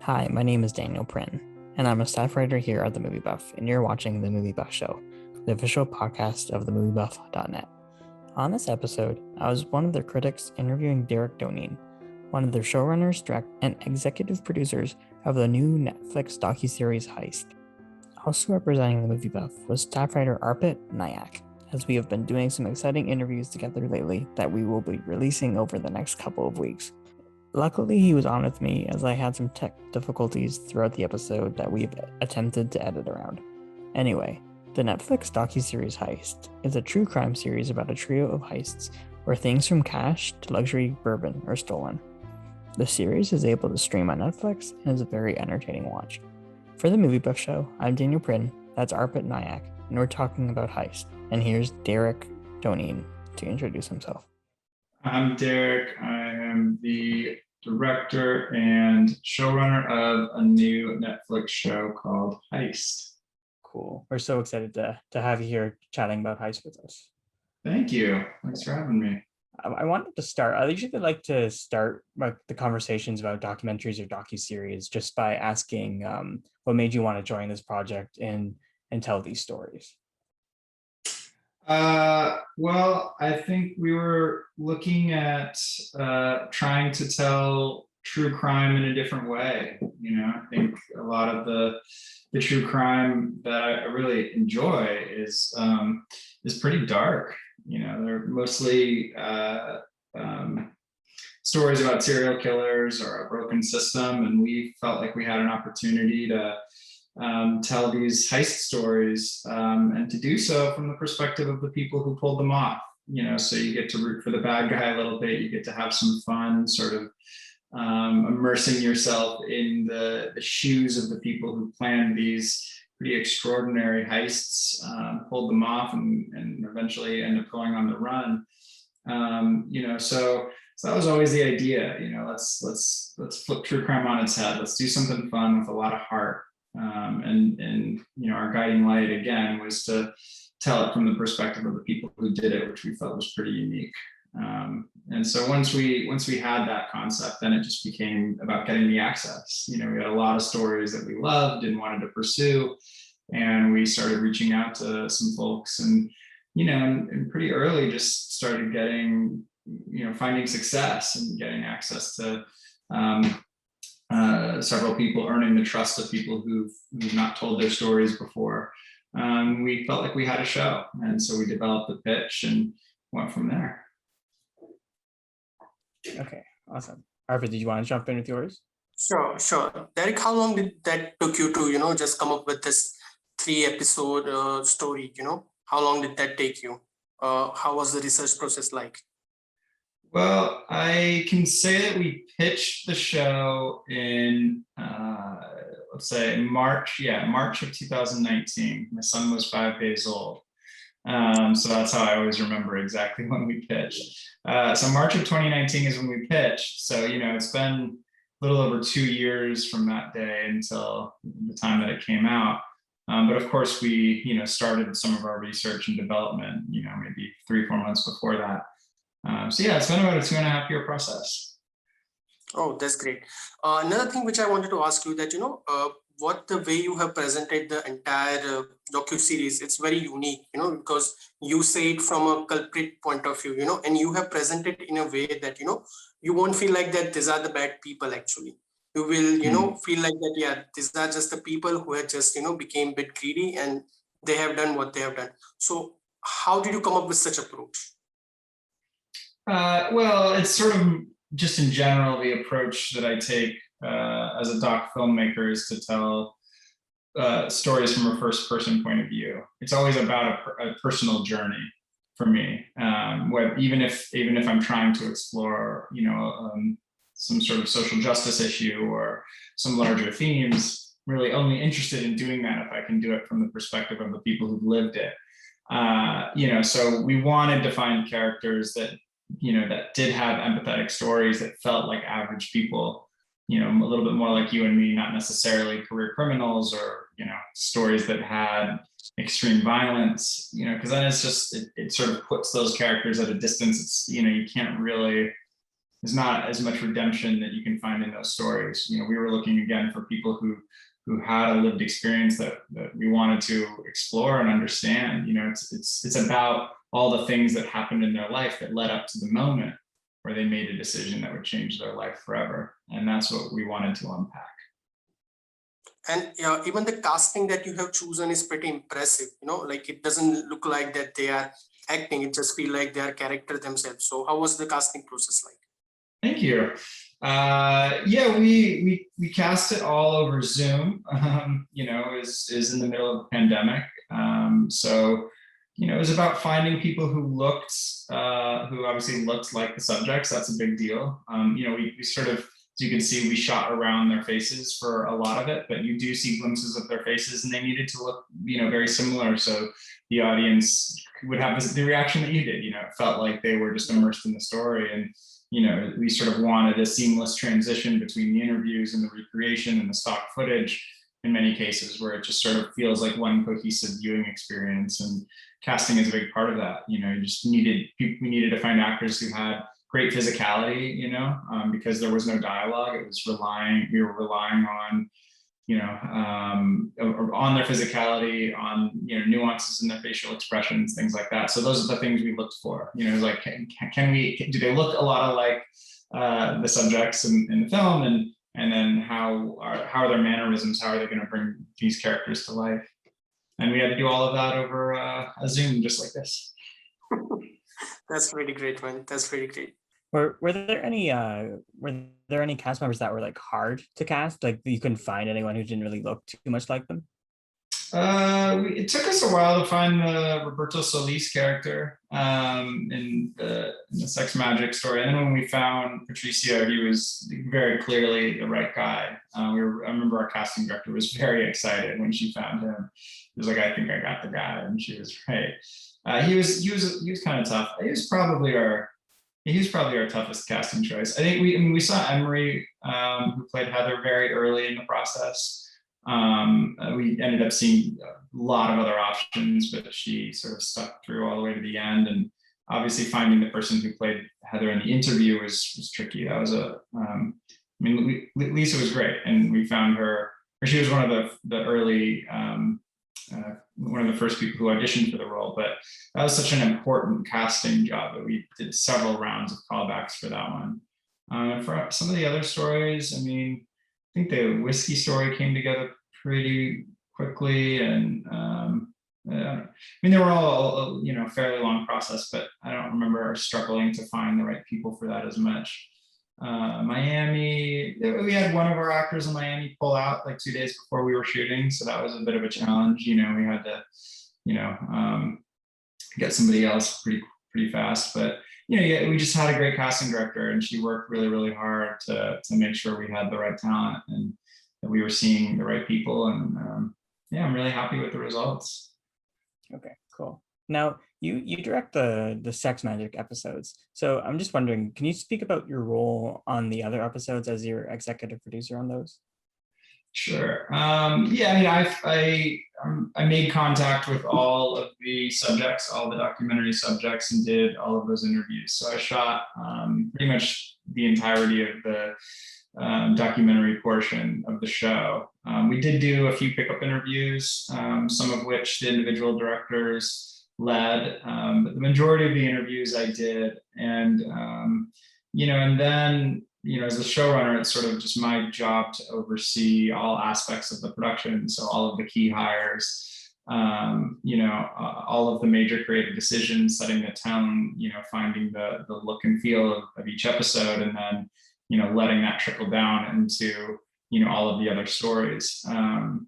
Hi, my name is Daniel Prinn, and I'm a staff writer here at The Movie Buff, and you're watching The Movie Buff Show, the official podcast of TheMovieBuff.net. On this episode, I was one of their critics interviewing Derek Doneen, one of their showrunners, directors, and executive producers of the new Netflix docuseries Heist. Also representing The Movie Buff was staff writer Arpit and Nayak, as we have been doing some exciting interviews together lately that we will be releasing over the next couple of weeks. Luckily, he was on with me as I had some tech difficulties throughout the episode that we've attempted to edit around. Anyway, the Netflix docuseries Heist is a true crime series about a trio of heists where things from cash to luxury bourbon are stolen. The series is able to stream on Netflix and is a very entertaining watch. For the Movie Buff Show, I'm Daniel Prinn, that's Arpit Nayak, and we're talking about Heist. And here's Derek Doneen to introduce himself. I'm Derek. I am the director and showrunner of a new Netflix show called Heist. Cool. We're so excited to have you here chatting about Heist with us. Thank you. Thanks for having me. I wanted to start. I usually like to start the conversations about documentaries or docuseries just by asking what made you want to join this project and tell these stories. Well, I think we were looking at trying to tell true crime in a different way. I think a lot of the true crime that I really enjoy is pretty dark. They're mostly stories about serial killers or a broken system, and we felt like we had an opportunity to tell these heist stories, and to do so from the perspective of the people who pulled them off. So you get to root for the bad guy a little bit. You get to have some fun, sort of immersing yourself in the shoes of the people who planned these pretty extraordinary heists, pulled them off, and eventually end up going on the run. So that was always the idea. Let's flip true crime on its head. Let's do something fun with a lot of heart. Our guiding light again was to tell it from the perspective of the people who did it, which we felt was pretty unique. And so once we had that concept, then it just became about getting the access. We had a lot of stories that we loved and wanted to pursue, and we started reaching out to some folks, and pretty early just started getting, finding success and getting access to several people, earning the trust of people who've not told their stories before. We felt like we had a show, and so we developed the pitch and went from there. Okay, awesome. Arpit, did you want to jump in with yours? Sure. Derek, how long did that took you to, just come up with this 3-episode story? How long did that take you? How was the research process like? Well, I can say that we pitched the show in, let's say March of 2019. My son was 5 days old. So that's how I always remember exactly when we pitched. So March of 2019 is when we pitched. So, it's been a little over 2 years from that day until the time that it came out. But of course, we, started some of our research and development, maybe 3-4 months before that. So yeah, it's been about a 2.5-year process. Oh, that's great. Another thing which I wanted to ask you that, what the way you have presented the entire docu-series, it's very unique, because you say it from a culprit point of view, and you have presented in a way that, you won't feel like that these are the bad people actually. You will, feel like that, yeah, these are just the people who had just, became a bit greedy and they have done what they have done. So how did you come up with such approach? Well, it's sort of just in general the approach that I take as a doc filmmaker is to tell stories from a first-person point of view. It's always about a personal journey for me. Even if I'm trying to explore, some sort of social justice issue or some larger themes, really only interested in doing that if I can do it from the perspective of the people who've lived it. So we wanted to find characters that did have empathetic stories that felt like average people, a little bit more like you and me, not necessarily career criminals or, stories that had extreme violence, because then it's just, it sort of puts those characters at a distance. It's, you can't really there's not as much redemption that you can find in those stories. You know, we were looking again for people who had a lived experience that we wanted to explore and understand. You know, it's about all the things that happened in their life that led up to the moment where they made a decision that would change their life forever. And that's what we wanted to unpack. And even the casting that you have chosen is pretty impressive. You know, like it doesn't look like that they are acting, it just feel like they are character themselves. So how was the casting process like? Thank you. Yeah, we cast it all over Zoom. You know, is in the middle of the pandemic. So, you know, it was about finding people who obviously looked like the subjects. That's a big deal. You know, we sort of, as you can see, we shot around their faces for a lot of it, but you do see glimpses of their faces, and they needed to look, you know, very similar. So the audience would have the reaction that you did. You know, it felt like they were just immersed in the story. And you know, we sort of wanted a seamless transition between the interviews and the recreation and the stock footage in many cases, where it just sort of feels like one cohesive viewing experience. And casting is a big part of that. You know, we needed to find actors who had great physicality, you know, because there was no dialogue. We were relying on, you know, on their physicality, on, you know, nuances in their facial expressions, things like that. So those are the things we looked for. You know, like, do they look a lot like the subjects in the film, and then how are their mannerisms? How are they going to bring these characters to life? And we had to do all of that over a Zoom, just like this. That's really great, man. That's really great. Were there any cast members that were like hard to cast? Like you couldn't find anyone who didn't really look too much like them? It took us a while to find the Roberto Solis character in the Sex Magick story. And then when we found Patricio, he was very clearly the right guy. I remember our casting director was very excited when she found him. He was like, "I think I got the guy," and she was right. He was kind of tough. He was probably our toughest casting choice. I think we saw Emery, who played Heather, very early in the process. We ended up seeing a lot of other options, but she sort of stuck through all the way to the end. And obviously finding the person who played Heather in the interview was tricky. That was Lisa was great, and we found her, or she was one of the early, one of the first people who auditioned for the role, but that was such an important casting job that we did several rounds of callbacks for that one. For some of the other stories, I mean, I think the whiskey story came together pretty quickly, and I mean, they were all, you know, fairly long process, but I don't remember struggling to find the right people for that as much. Miami, we had one of our actors in Miami pull out like 2 days before we were shooting, so that was a bit of a challenge. You know, we had to, you know, get somebody else pretty fast, but you know, yeah, we just had a great casting director, and she worked really, really hard to make sure we had the right talent and that we were seeing the right people. And yeah, I'm really happy with the results. Okay, cool. Now you direct the Sex Magick episodes, so I'm just wondering, can you speak about your role on the other episodes as your executive producer on those? Sure. Yeah, I mean, I made contact with all of the subjects, all the documentary subjects, and did all of those interviews. So I shot pretty much the entirety of the documentary portion of the show. We did do a few pickup interviews, some of which the individual directors led, but the majority of the interviews I did. And, you know, and then, you know, as a showrunner, it's sort of just my job to oversee all aspects of the production. So all of the key hires, you know, all of the major creative decisions, setting the tone, you know, finding the look and feel of each episode, and then, you know, letting that trickle down into, you know, all of the other stories.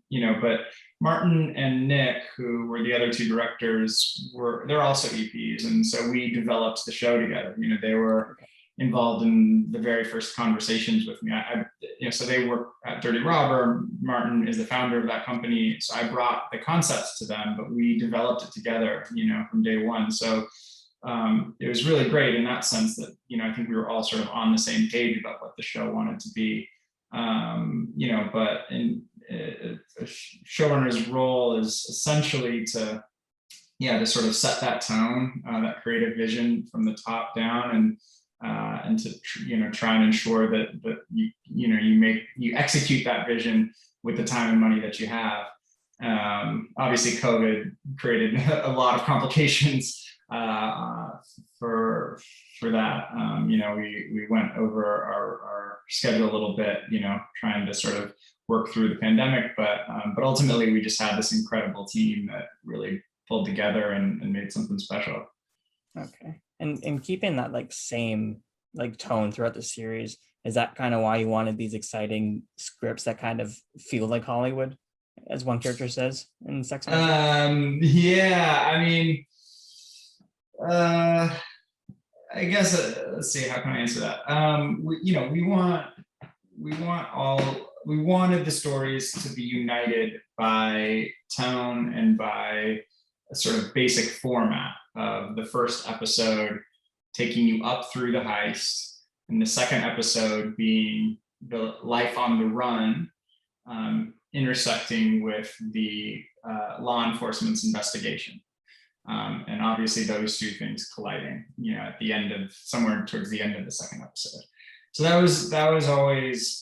You know, but Martin and Nick, who were the other two directors, they're also EPs. And so we developed the show together. You know, they were involved in the very first conversations with me. You know, so they work at Dirty Robber. Martin is the founder of that company. So I brought the concepts to them, but we developed it together, you know, from day one. So it was really great in that sense that, you know, I think we were all sort of on the same page about what the show wanted to be. You know, but a showrunner's role is essentially to sort of set that tone, that creative vision from the top down, and to try and ensure that you execute that vision with the time and money that you have. Obviously, COVID created a lot of complications for that. We went over our schedule a little bit, trying to sort of work through the pandemic, but ultimately we just had this incredible team that really pulled together and made something special. Okay. And keeping that like same like tone throughout the series, is that kind of why you wanted these exciting scripts that kind of feel like Hollywood, as one character says in Sex Magick? Yeah, I mean, I guess let's see, how can I answer that? We wanted the stories to be united by tone and by a sort of basic format of the first episode taking you up through the heist, and the second episode being the life on the run, intersecting with the law enforcement's investigation. And obviously those two things colliding, at the end of, somewhere towards the end of the second episode. So that was always,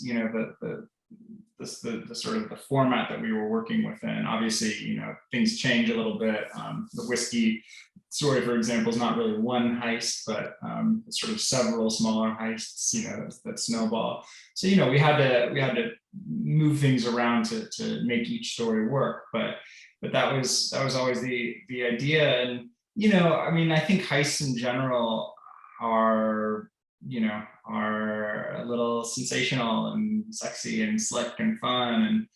the sort of the format that we were working within. Obviously, things change a little bit. The whiskey story, for example, is not really one heist, but sort of several smaller heists, that snowball. So, we had to move things around to make each story work. But that was always the idea. And, I think heists in general are a little sensational and sexy and slick and fun.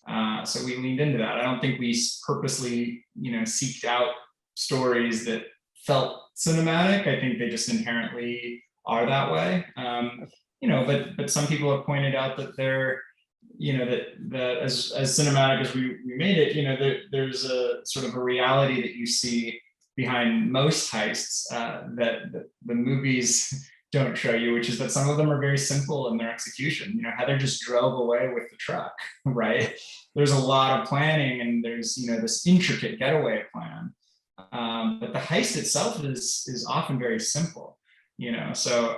And so we leaned into that. I don't think we purposely, seeked out stories that felt cinematic. I think they just inherently are that way. But some people have pointed out that they're, that as cinematic as we made it, there's a sort of a reality that you see behind most heists that the movies don't show you, which is that some of them are very simple in their execution. Heather just drove away with the truck, right? There's a lot of planning, and there's this intricate getaway plan. But the heist itself is often very simple. So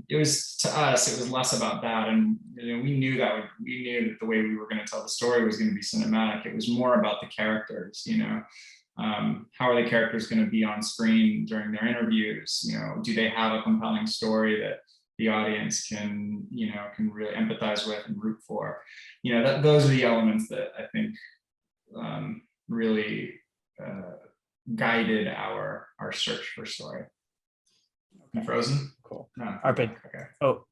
it was, to us, it was less about that, and we knew that the way we were going to tell the story was going to be cinematic. It was more about the characters. How are the characters going to be on screen during their interviews? Do they have a compelling story that the audience can really empathize with and root for? Those are the elements that I think really guided our search for story. You frozen? Cool. No. Arpit. Okay. Oh,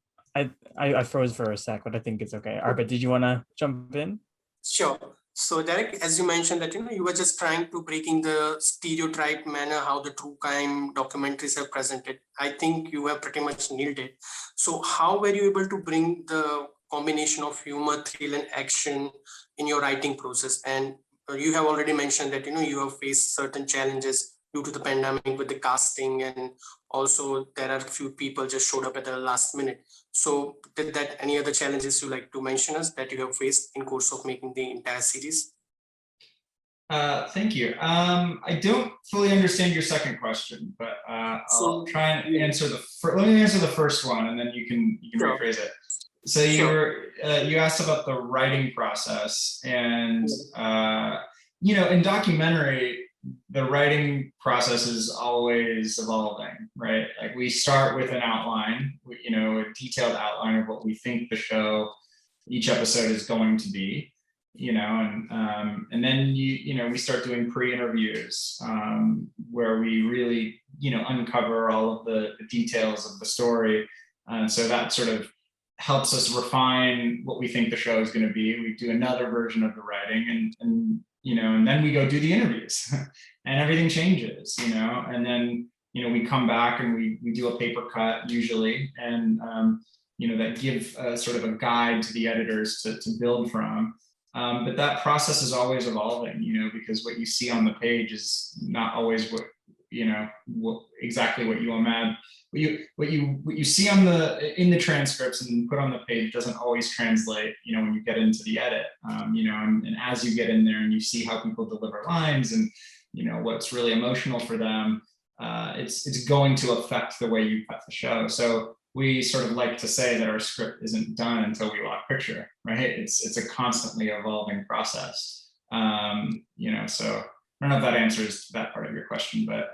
I froze for a sec, but I think it's okay. Arpit, did you want to jump in? Sure. So Derek, as you mentioned that you were just trying to breaking the stereotype manner how the true crime documentaries are presented. I think you have pretty much nailed it. So how were you able to bring the combination of humor, thrill, and action in your writing process? And you have already mentioned that you have faced certain challenges due to the pandemic with the casting, and also there are a few people just showed up at the last minute. So did that any other challenges you like to mention us that you have faced in course of making the entire series? Thank you. I don't fully understand your second question, but I'll try and answer let me answer the first one, and then you can Sure. rephrase it. So you asked about the writing process, and in documentary, the writing process is always evolving, right? Like we start with an outline, a detailed outline of what we think the show, each episode is going to be, and then we start doing pre-interviews where we really, uncover all of the details of the story. And so that sort of helps us refine what we think the show is going to be. We do another version of the writing, and then we go do the interviews and everything changes, and then, we come back and we do a paper cut usually, and, that give sort of a guide to the editors to build from. But that process is always evolving, because what you see on the page is not always exactly what you imagine. What you see in the transcripts and put on the page doesn't always translate, when you get into the edit, and as you get in there and you see how people deliver lines and, what's really emotional for them, it's going to affect the way you cut the show. So we sort of like to say that our script isn't done until we lock picture, right? It's a constantly evolving process. So I don't know if that answers that part of your question, but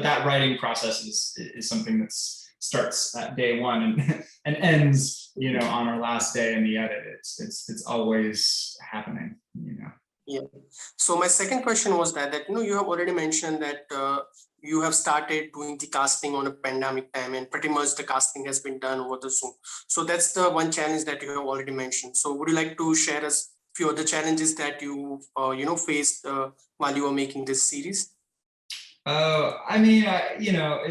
that writing process is something that starts at day one and ends, on our last day in the edit. It's always happening, Yeah. So my second question was that you have already mentioned that you have started doing the casting on a pandemic time, and pretty much the casting has been done over the Zoom. So that's the one challenge that you have already mentioned. So would you like to share us few other challenges that you faced while you were making this series?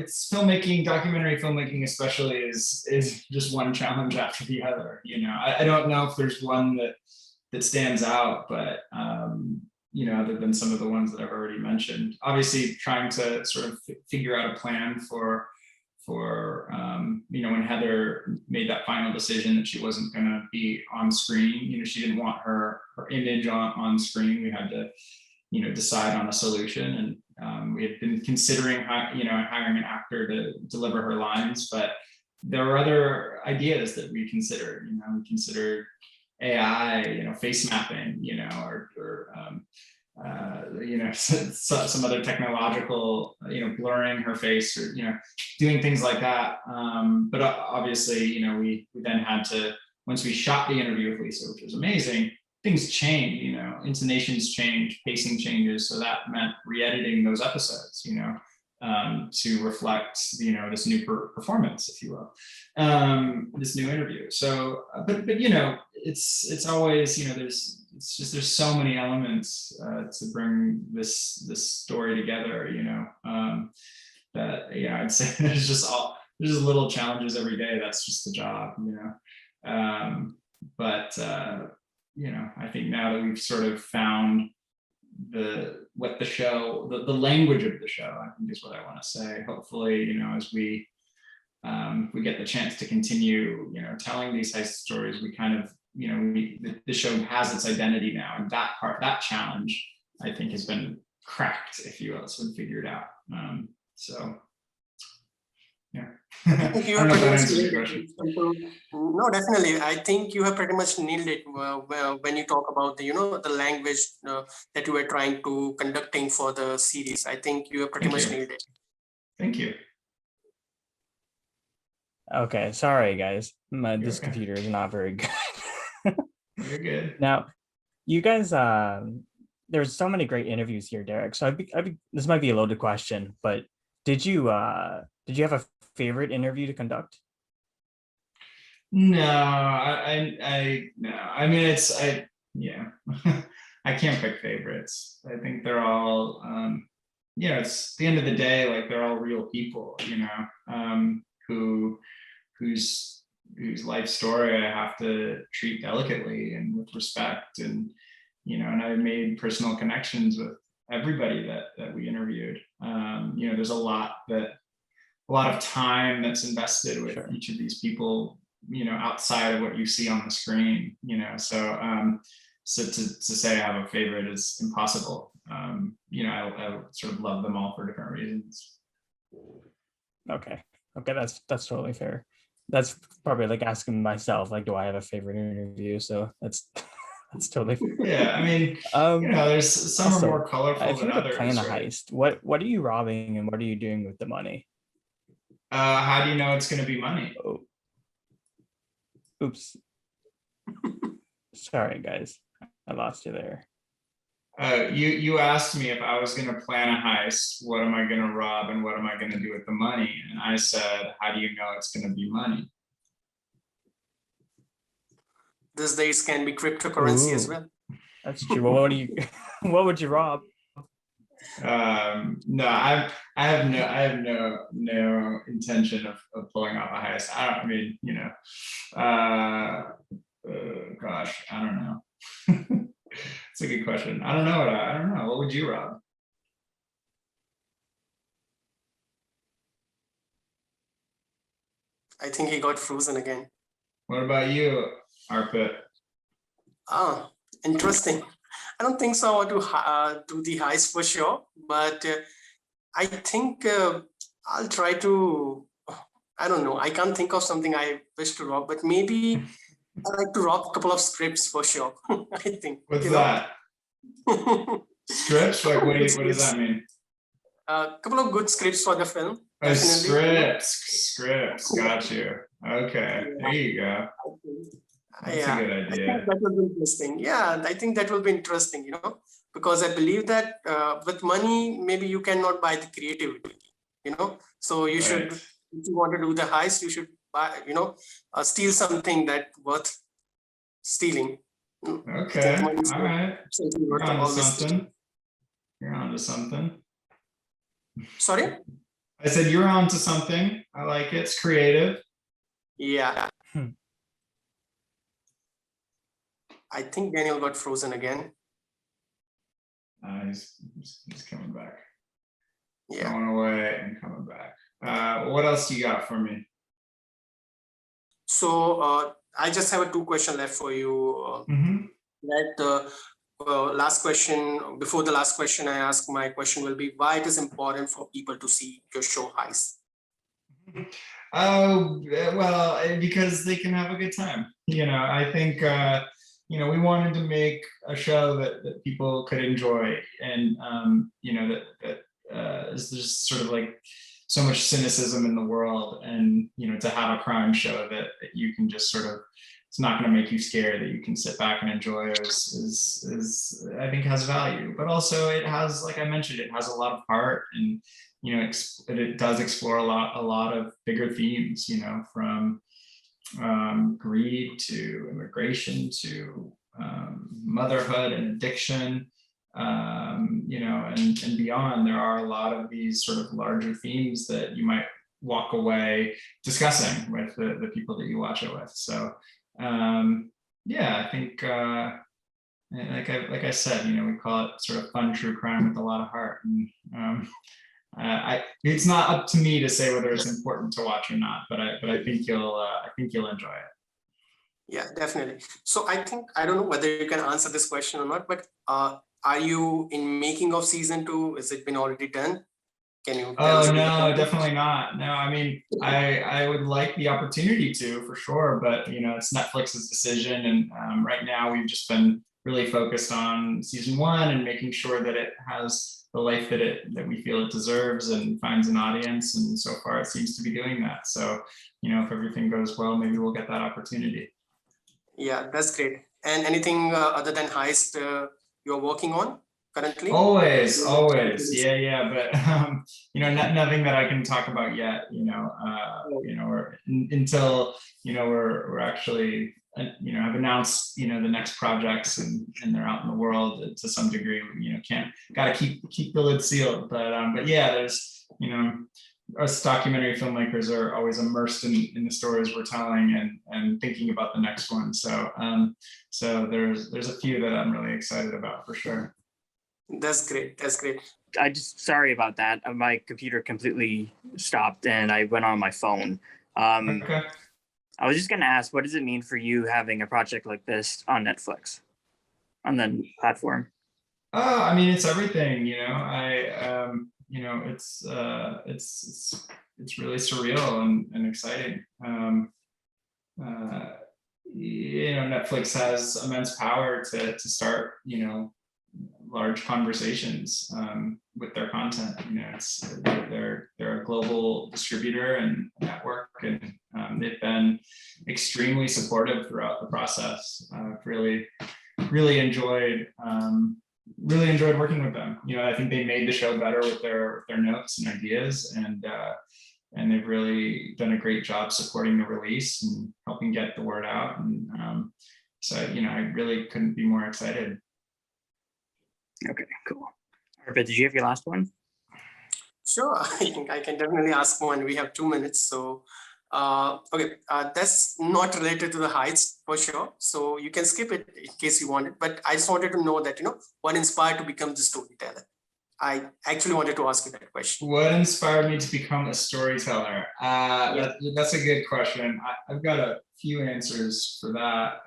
It's filmmaking, documentary filmmaking especially is just one challenge after the other. I don't know if there's one that stands out, but other than some of the ones that I've already mentioned. Obviously, trying to sort of figure out a plan for when Heather made that final decision that she wasn't going to be on screen. She didn't want her image on screen. We had to decide on a solution, and we had been considering hiring an actor to deliver her lines, but there were other ideas that we considered. We considered AI, face mapping, or some other technological, blurring her face, or doing things like that. But obviously, we then had to, once we shot the interview with Lisa, which was amazing, things change, intonations change, pacing changes. So that meant re-editing those episodes, to reflect, this new performance, if you will, this new interview. So, but it's always, there's so many elements to bring this story together, that I'd say there's just little challenges every day. That's just the job, I think now that we've sort of found the language of the show, I think is what I want to say. Hopefully, as we get the chance to continue, telling these heist stories, we kind of, the show has its identity now, and that challenge, I think, has been cracked, if you will. It's been figured out. Yeah. I don't know if that answers your question. No, definitely. I think you have pretty much nailed it when you talk about the language that you were trying to conducting for the series. I think you have pretty much nailed it. Thank you. Okay, sorry guys. This computer is not very good. You're good. Now, you guys, there's so many great interviews here, Derek. So this might be a loaded question, but did you have a favorite interview to conduct? No, no. I mean, I can't pick favorites. I think they're all, it's the end of the day, like they're all real people, whose life story I have to treat delicately and with respect, and and I made personal connections with everybody that we interviewed. There's a lot of time that's invested with each of these people, outside of what you see on the screen, so to say I have a favorite is impossible. I sort of love them all for different reasons. Okay, that's totally fair. That's probably like asking myself, like, do I have a favorite interview? So that's totally fair. Yeah, I mean, there's some are more colorful than others. Plan a heist. What are you robbing and what are you doing with the money? How do you know it's going to be money? Oh. Oops. Sorry, guys. I lost you there. You asked me if I was going to plan a heist, what am I going to rob and what am I going to do with the money? And I said, how do you know it's going to be money? These days can be cryptocurrency as well. That's true. Well, what would you rob? No, I have no intention of pulling off a heist. Gosh, I don't know. It's a good question. I don't know. What would you rob? I think he got frozen again. What about you, Arpit? Interesting. I don't think so. I want to do the heist for sure, but I think I'll try to. I don't know. I can't think of something I wish to rock, but maybe I like to rock a couple of scripts for sure. I think. What's that? Scripts? Like, what does that mean? A couple of good scripts for the film. Oh, scripts. Got you. Okay, there you go. That's a good idea. I think that will be interesting. Yeah, I think that will be interesting, because I believe that with money, maybe you cannot buy the creativity, So you should, if you want to do the heist, you should buy, steal something that worth stealing. Okay, all right. You're on to something. You're on to something. Sorry? I said you're on to something. I like it. It's creative. Yeah. I think Daniel got frozen again. He's coming back. Yeah. Going away and coming back. What else do you got for me? So I just have a 2 question left for you. That last question, before the last question I ask, my question will be why it is important for people to see your show Heist? Well, because they can have a good time. I think we wanted to make a show that people could enjoy, and that is just sort of like so much cynicism in the world, and to have a crime show that you can just sort of, it's not going to make you scared, that you can sit back and enjoy is I think has value. But also it has, like I mentioned, it has a lot of heart, and it does explore a lot of bigger themes, from greed to immigration to motherhood and addiction, and beyond. There are a lot of these sort of larger themes that you might walk away discussing with the people that you watch it with. So I think like I said, we call it sort of fun true crime with a lot of heart. And it's not up to me to say whether it's important to watch or not, but I think you'll enjoy it. Yeah, definitely. So I don't know whether you can answer this question or not, but are you in making of season 2? Has it been already done? Can you tell us? Oh no, definitely not. No, I mean, I would like the opportunity to, for sure, but it's Netflix's decision, and right now we've just been really focused on season 1 and making sure that it has the life that we feel it deserves and finds an audience, and so far it seems to be doing that. So if everything goes well, maybe we'll get that opportunity. Yeah, that's great. And anything other than Heist you're working on currently? Always, yeah. But nothing that I can talk about yet. Until we're actually have announced the next projects, and they're out in the world to some degree. Gotta keep the lid sealed. But yeah, there's us documentary filmmakers are always immersed in the stories we're telling and thinking about the next one. So there's a few that I'm really excited about, for sure. That's great. Sorry about that. My computer completely stopped and I went on my phone. Okay. I was just going to ask, what does it mean for you having a project like this on Netflix, on the platform? I mean, it's everything. It's really surreal and exciting. Netflix has immense power to start large conversations with their content. They're a global distributor and network, and they've been extremely supportive throughout the process. I've really enjoyed working with them. I think they made the show better with their notes and ideas, and they've really done a great job supporting the release and helping get the word out. And so I really couldn't be more excited. Okay, cool. Arpit, did you have your last one? Sure, I think I can definitely ask one. We have 2 minutes, so okay, that's not related to the Heist for sure, so you can skip it in case you want it. But I just wanted to know that what inspired to become the storyteller. I actually wanted to ask you that question. What inspired me to become a storyteller? That's a good question. I've got a few answers for that.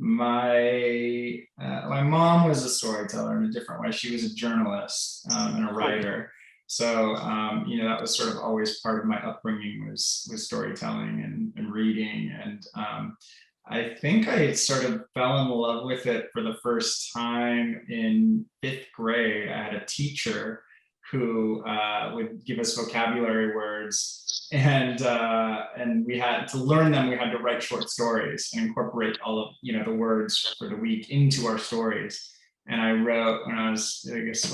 My mom was a storyteller in a different way. She was a journalist and a writer. So, that was sort of always part of my upbringing was storytelling and reading. And I think I sort of fell in love with it for the first time in 5th grade. I had a teacher who would give us vocabulary words, and we had to learn them. We had to write short stories and incorporate all of the words for the week into our stories. And I wrote when I was, I guess,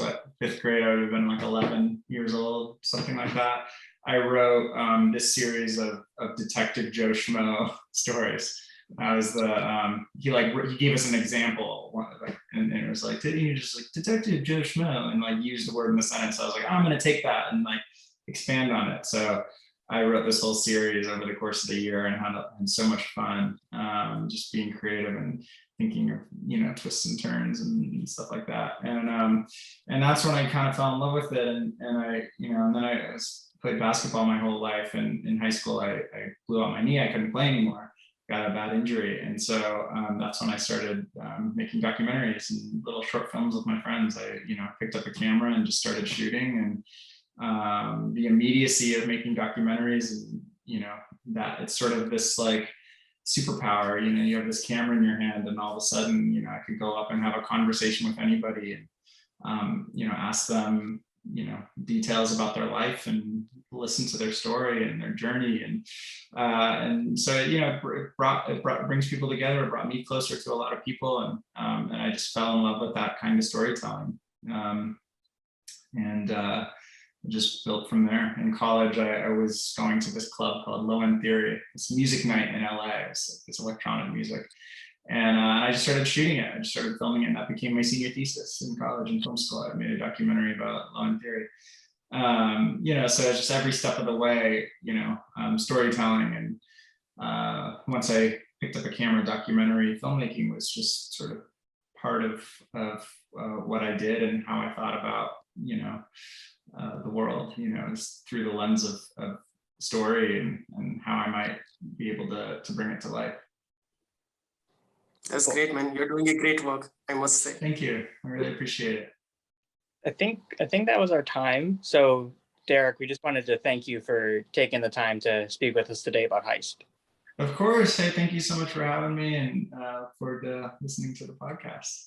5th grade, I would have been like 11 years old, something like that. I wrote this series of Detective Joe Schmo stories. I was he gave us an example, and it was like, just like Detective Joe Schmo, and like use the word in the sentence. So I was like, I'm going to take that and like expand on it. So I wrote this whole series over the course of the year and had so much fun, just being creative and thinking of twists and turns and stuff like that. And that's when I kind of fell in love with it. And I and then I played basketball my whole life. And in high school, I blew out my knee. I couldn't play anymore. Got a bad injury. And so that's when I started making documentaries and little short films with my friends. I picked up a camera and just started shooting. And the immediacy of making documentaries, and that it's sort of this like superpower. You have this camera in your hand, and all of a sudden I could go up and have a conversation with anybody and ask them details about their life and listen to their story and their journey. And so it brings people together. It brought me closer to a lot of people, and I just fell in love with that kind of storytelling. And just built from there. In college, I was going to this club called Low End Theory. It's music night in LA. It's electronic music. And I just started shooting it. I just started filming it, and that became my senior thesis in college and film school. I made a documentary about Low End Theory. So just every step of the way, storytelling. And once I picked up a camera, documentary filmmaking was just sort of part of what I did and how I thought about, the world, is through the lens of story and how I might be able to bring it to life. That's great, man. You're doing a great work, I must say. Thank you. I really appreciate it. I think that was our time. So Derek, we just wanted to thank you for taking the time to speak with us today about Heist. Of course. Hey, thank you so much for having me, and look forward to listening to the podcast.